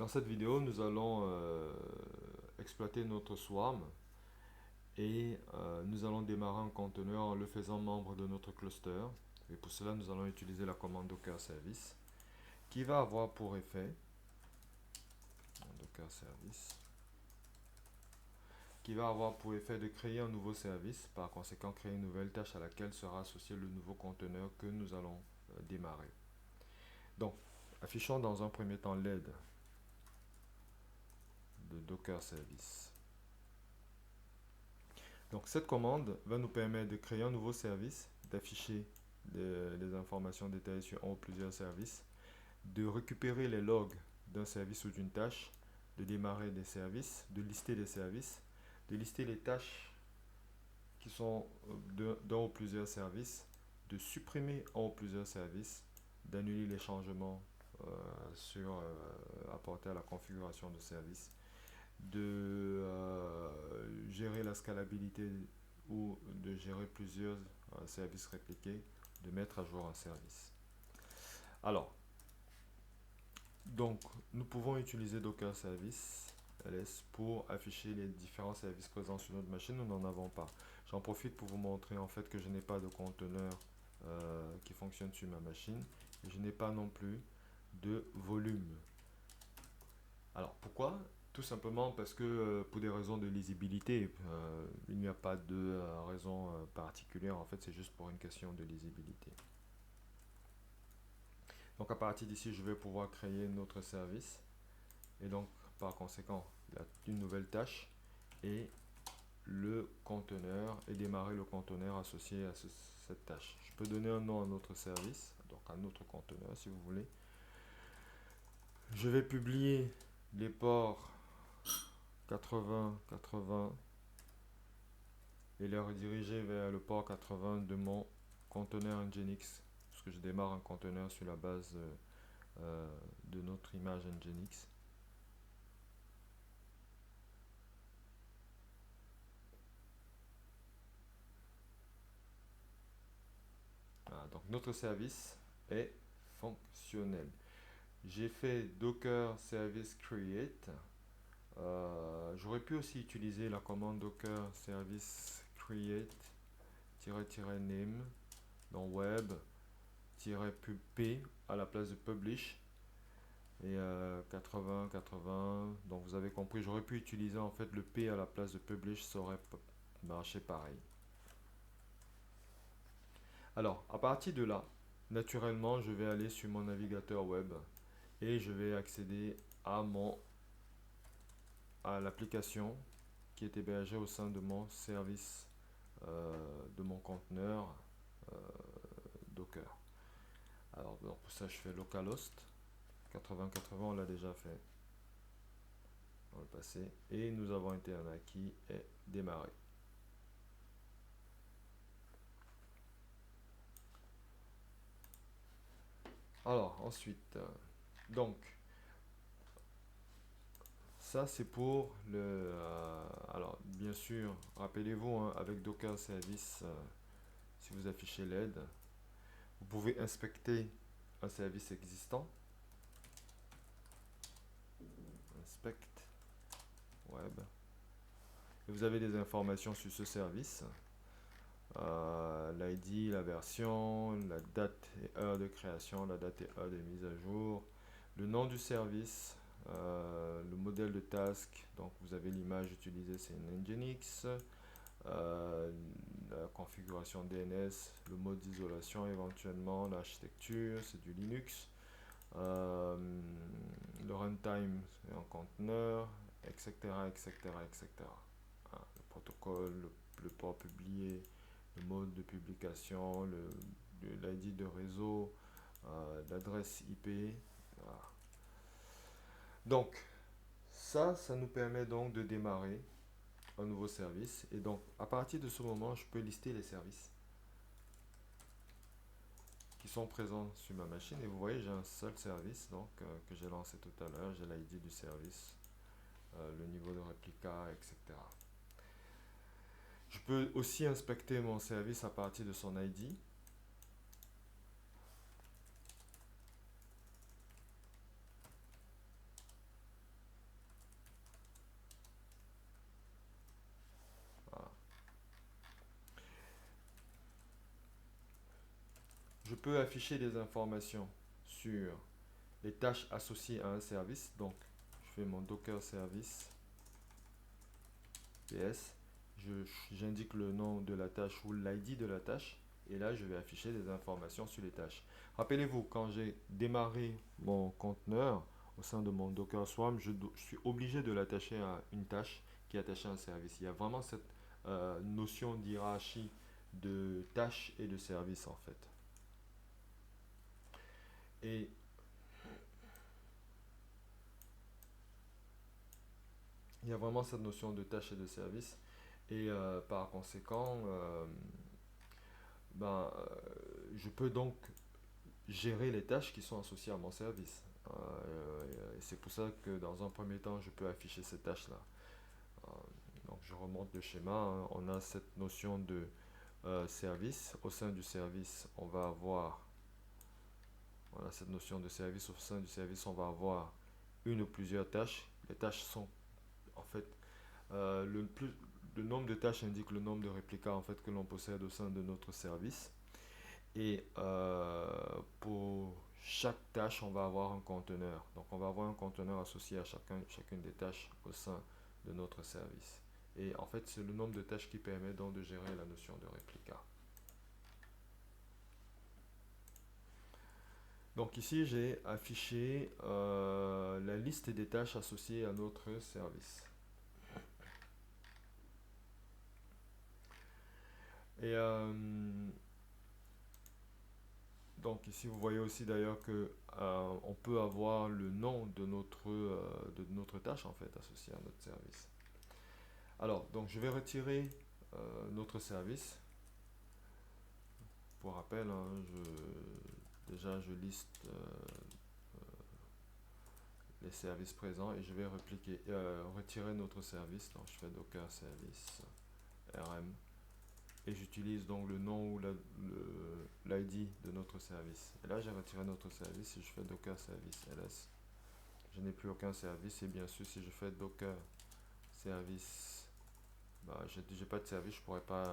Dans cette vidéo, nous allons exploiter notre swarm et nous allons démarrer un conteneur en le faisant membre de notre cluster. Et pour cela, nous allons utiliser la commande Docker Service qui va avoir pour effet Docker Service de créer un nouveau service, par conséquent créer une nouvelle tâche à laquelle sera associé le nouveau conteneur que nous allons démarrer. Donc, affichons dans un premier temps l'aide de Docker Service. Donc cette commande va nous permettre de créer un nouveau service, d'afficher les informations détaillées sur un ou plusieurs services, de récupérer les logs d'un service ou d'une tâche, de démarrer des services, de lister des services, de lister les tâches qui sont d'un ou plusieurs services, de supprimer un ou plusieurs services, d'annuler les changements apportés à la configuration de service, de gérer la scalabilité ou de gérer plusieurs services répliqués, de mettre à jour un service. Alors, donc, nous pouvons utiliser Docker Service ls pour afficher les différents services présents sur notre machine. Nous n'en avons pas. J'en profite pour vous montrer en fait que je n'ai pas de conteneur qui fonctionne sur ma machine et je n'ai pas non plus de volume. Alors pourquoi? Tout simplement parce que pour des raisons de lisibilité, il n'y a pas de raison particulière, en fait c'est juste pour une question de lisibilité. Donc à partir d'ici, je vais pouvoir créer notre service et donc par conséquent, il y a une nouvelle tâche et le conteneur et démarrer le conteneur associé à cette tâche. Je peux donner un nom à notre service, donc à notre conteneur si vous voulez. Je vais publier les ports 80, 80 et les rediriger vers le port 80 de mon conteneur Nginx, parce que je démarre un conteneur sur la base de notre image Nginx. Voilà, donc notre service est fonctionnel. J'ai fait Docker Service Create. J'aurais pu aussi utiliser la commande Docker Service Create-name dans web -p à la place de publish et 80 80. Donc vous avez compris, j'aurais pu utiliser en fait le p à la place de publish, ça aurait marché pareil. Alors à partir de là, naturellement je vais aller sur mon navigateur web et je vais accéder à l'application qui est hébergée au sein de mon service de mon conteneur Docker. Alors pour ça je fais localhost 8080, on l'a déjà fait dans le passé et nous avons Internet qui est démarré. Alors ensuite, donc ça c'est pour le alors bien sûr rappelez-vous hein, avec Docker Service, si vous affichez l'aide, vous pouvez inspecter un service existant, inspect web, et vous avez des informations sur ce service, l'ID, la version, la date et heure de création, la date et heure de mise à jour, le nom du service, le modèle de task, donc vous avez l'image utilisée, c'est une Nginx, la configuration DNS, le mode d'isolation éventuellement, l'architecture, c'est du Linux, le runtime, c'est un conteneur, etc. etc. etc. Le protocole, le port publié, le mode de publication, l'ID de réseau, l'adresse IP. Voilà. Donc, ça nous permet donc de démarrer un nouveau service. Et donc, à partir de ce moment, je peux lister les services qui sont présents sur ma machine. Et vous voyez, j'ai un seul service donc, que j'ai lancé tout à l'heure. J'ai l'ID du service, le niveau de réplica, etc. Je peux aussi inspecter mon service à partir de son ID. peux afficher des informations sur les tâches associées à un service. Donc, je fais mon Docker service PS. J'indique le nom de la tâche ou l'ID de la tâche. Et là, je vais afficher des informations sur les tâches. Rappelez-vous, quand j'ai démarré mon conteneur au sein de mon Docker Swarm, je suis obligé de l'attacher à une tâche qui est attachée à un service. Il y a vraiment cette notion d'hierarchie de tâches et de services en fait. Et il y a vraiment cette notion de tâches et de services. Et par conséquent, je peux donc gérer les tâches qui sont associées à mon service. Et c'est pour ça que dans un premier temps, je peux afficher ces tâches-là. Euh, donc je remonte le schéma, hein. On a cette notion de service. Au sein du service, on va avoir voilà, cette notion de service. Au sein du service, on va avoir une ou plusieurs tâches. Les tâches sont en fait le nombre de tâches indique le nombre de réplicas en fait que l'on possède au sein de notre service. Et pour chaque tâche, on va avoir un conteneur. Donc, on va avoir un conteneur associé à chacune des tâches au sein de notre service. Et en fait, c'est le nombre de tâches qui permet donc de gérer la notion de réplica. Donc ici, j'ai affiché la liste des tâches associées à notre service. Et donc ici, vous voyez aussi d'ailleurs que on peut avoir le nom de notre tâche en fait associée à notre service. Alors, donc je vais retirer notre service. Pour rappel, hein, déjà je liste les services présents et je vais retirer notre service. Donc je fais docker service rm et j'utilise donc le nom ou l'ID de notre service. Et là j'ai retiré notre service et je fais docker service ls. Je n'ai plus aucun service et bien sûr si je fais docker service, j'ai pas de service, je pourrais pas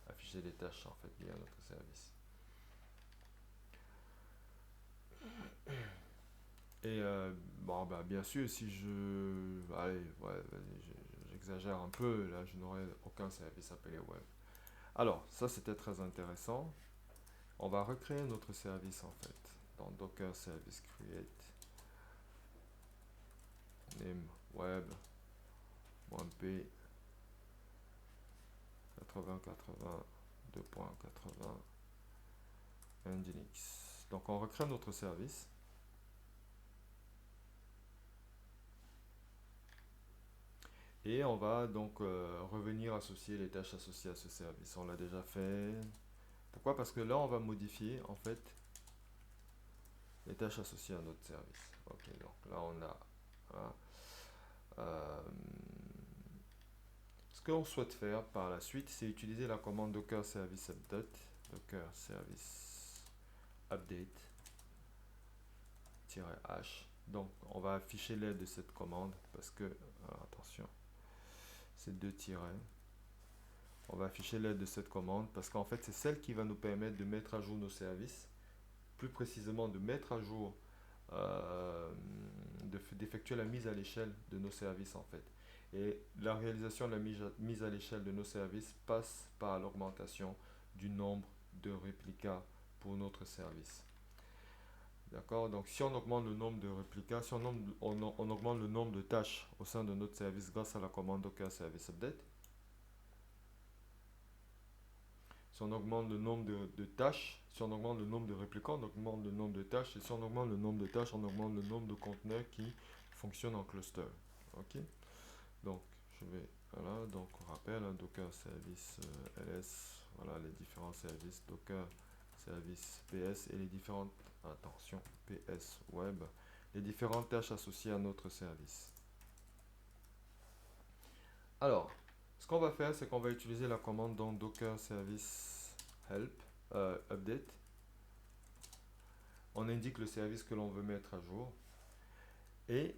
afficher des tâches en fait liées à notre service. Et bien sûr, si allez, ouais, j'exagère un peu, là, je n'aurai aucun service appelé web. Alors, ça, c'était très intéressant. On va recréer notre service, en fait, dans Docker Service Create, name web, -p, 8080, 2.80, Nginx. Donc, on recrée notre service. Et on va donc revenir associer les tâches associées à ce service. On l'a déjà fait. Pourquoi? Parce que là, on va modifier en fait les tâches associées à notre service. Ok, donc là, on a voilà. Ce qu'on souhaite faire par la suite, c'est utiliser la commande docker service update. Docker service update -h. Donc, on va afficher l'aide de cette commande parce que, attention, c'est 2 tirets. On va afficher l'aide de cette commande parce qu'en fait, c'est celle qui va nous permettre de mettre à jour nos services, plus précisément de mettre à jour, d'effectuer la mise à l'échelle de nos services en fait. Et la réalisation de la mise à l'échelle de nos services passe par l'augmentation du nombre de réplicas pour notre service. D'accord? Donc si on augmente le nombre de réplicas, si on augmente le nombre de tâches au sein de notre service grâce à la commande docker service update, si on augmente le nombre de tâches, si on augmente le nombre de réplicants, on augmente le nombre de tâches. Et si on augmente le nombre de tâches, on augmente le nombre de conteneurs qui fonctionnent en cluster. Ok? Donc, voilà, donc on rappelle, hein, Docker Service ls, voilà les différents services, Docker Service PS et les différentes, attention, PS Web, les différentes tâches associées à notre service. Alors, ce qu'on va faire, c'est qu'on va utiliser la commande donc docker service help update. On indique le service que l'on veut mettre à jour et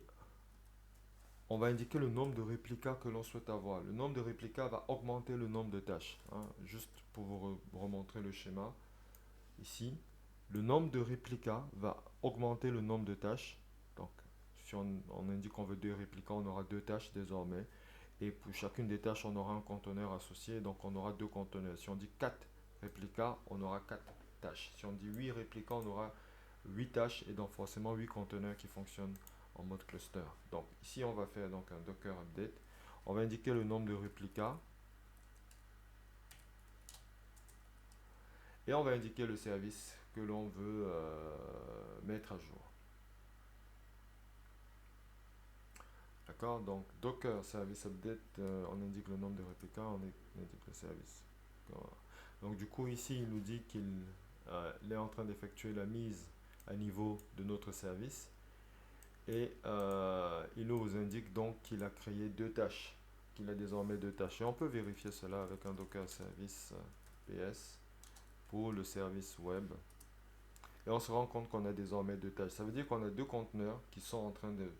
on va indiquer le nombre de réplicas que l'on souhaite avoir. Le nombre de réplicas va augmenter le nombre de tâches, hein. Juste pour vous remontrer le schéma ici. le nombre de réplicas va augmenter le nombre de tâches. Donc, si on indique qu'on veut 2 réplicas, on aura 2 tâches désormais. Et pour chacune des tâches, on aura un conteneur associé. Donc, on aura 2 conteneurs. Si on dit 4 réplicas, on aura 4 tâches. Si on dit 8 réplicas, on aura 8 tâches. Et donc, forcément, 8 conteneurs qui fonctionnent en mode cluster. Donc, ici, on va faire donc un Docker Update. On va indiquer le nombre de réplicas. Et on va indiquer le service que l'on veut mettre à jour. D'accord? Donc, Docker Service Update, on indique le nombre de réplicas, on indique le service. Donc, du coup, ici, il nous dit qu'il est en train d'effectuer la mise à niveau de notre service. Et il nous indique donc qu'il a créé 2 tâches, qu'il a désormais 2 tâches. Et on peut vérifier cela avec un Docker Service PS pour le service web. Et on se rend compte qu'on a désormais 2 tâches. Ça veut dire qu'on a 2 conteneurs qui sont en train de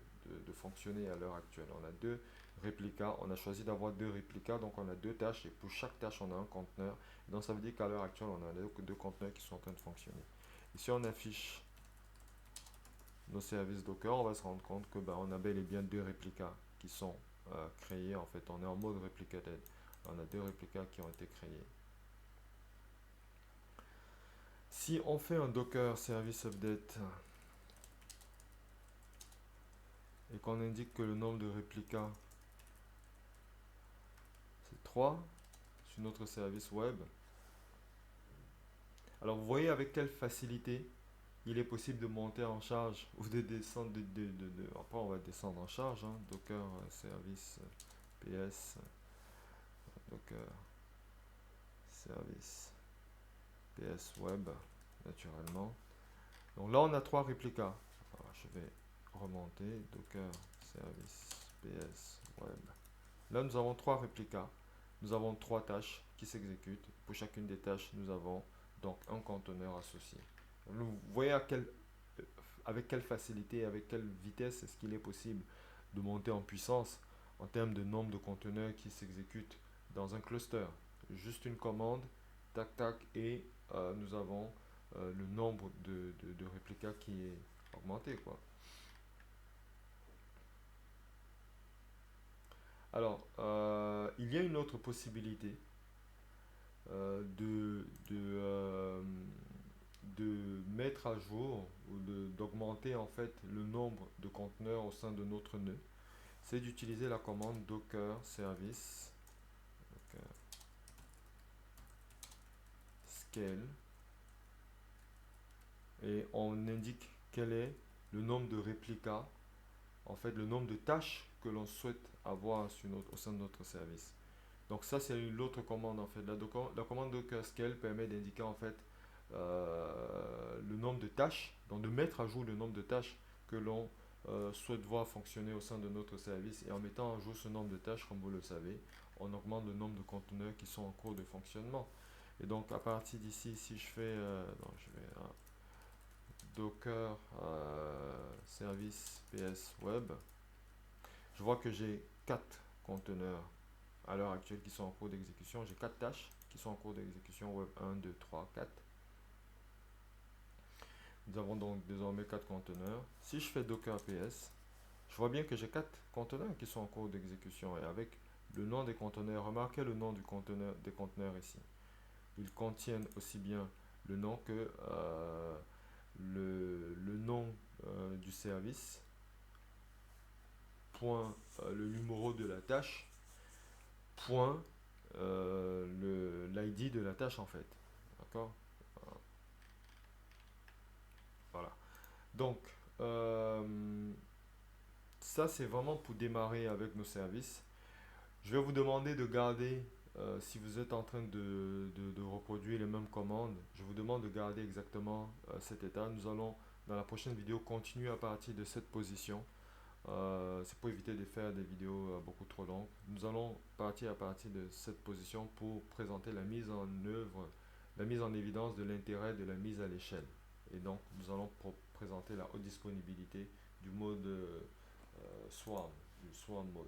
fonctionner à l'heure actuelle. On a 2 réplicas. On a choisi d'avoir 2 réplicas, donc on a 2 tâches. Et pour chaque tâche, on a un conteneur. Donc ça veut dire qu'à l'heure actuelle, on a 2 conteneurs qui sont en train de fonctionner. Et si on affiche nos services Docker, on va se rendre compte que on a bel et bien 2 réplicas qui sont créés. En fait, on est en mode replicated. On a 2 réplicas qui ont été créés. Si on fait un Docker Service Update et qu'on indique que le nombre de réplicas c'est 3 sur notre service web, alors vous voyez avec quelle facilité il est possible de monter en charge ou de descendre après on va descendre en charge, hein. Docker Service PS, Docker Service PS Web, naturellement. Donc là on a 3 réplicas. Alors, je vais remonter Docker Service PS Web. Là nous avons 3 réplicas. Nous avons 3 tâches qui s'exécutent. Pour chacune des tâches, nous avons donc un conteneur associé. Vous voyez avec quelle facilité, avec quelle vitesse est-ce qu'il est possible de monter en puissance en termes de nombre de conteneurs qui s'exécutent dans un cluster. Juste une commande, tac tac, et nous avons le nombre de réplicas qui est augmenté, quoi. Alors, il y a une autre possibilité de mettre à jour ou d'augmenter en fait le nombre de conteneurs au sein de notre nœud. C'est d'utiliser la commande Docker Service Docker Scale et on indique quel est le nombre de réplicas, en fait le nombre de tâches que l'on souhaite avoir au sein de notre service. Donc ça c'est l'autre commande en fait. La commande Docker Scale permet d'indiquer en fait le nombre de tâches, donc de mettre à jour le nombre de tâches que l'on souhaite voir fonctionner au sein de notre service. Et en mettant à jour ce nombre de tâches, comme vous le savez, on augmente le nombre de conteneurs qui sont en cours de fonctionnement. Et donc à partir d'ici, si je fais Docker Service PS Web, je vois que j'ai 4 conteneurs à l'heure actuelle qui sont en cours d'exécution. J'ai 4 tâches qui sont en cours d'exécution web 1, 2, 3, 4. Nous avons donc désormais 4 conteneurs. Si je fais Docker PS, je vois bien que j'ai 4 conteneurs qui sont en cours d'exécution. Et avec le nom des conteneurs, remarquez le nom des conteneurs ici. Ils contiennent aussi bien le nom que le nom du service, point le numéro de la tâche, point l'ID de la tâche en fait. D'accord? Voilà. Donc, ça c'est vraiment pour démarrer avec nos services. Je vais vous demander de garder, si vous êtes en train de reproduire les mêmes commandes, je vous demande de garder exactement cet état. Nous allons, dans la prochaine vidéo, continuer à partir de cette position. C'est pour éviter de faire des vidéos beaucoup trop longues. Nous allons partir à partir de cette position pour présenter la mise en œuvre, la mise en évidence de l'intérêt de la mise à l'échelle. Et donc, nous allons présenter la haute disponibilité du mode Swarm, du Swarm mode.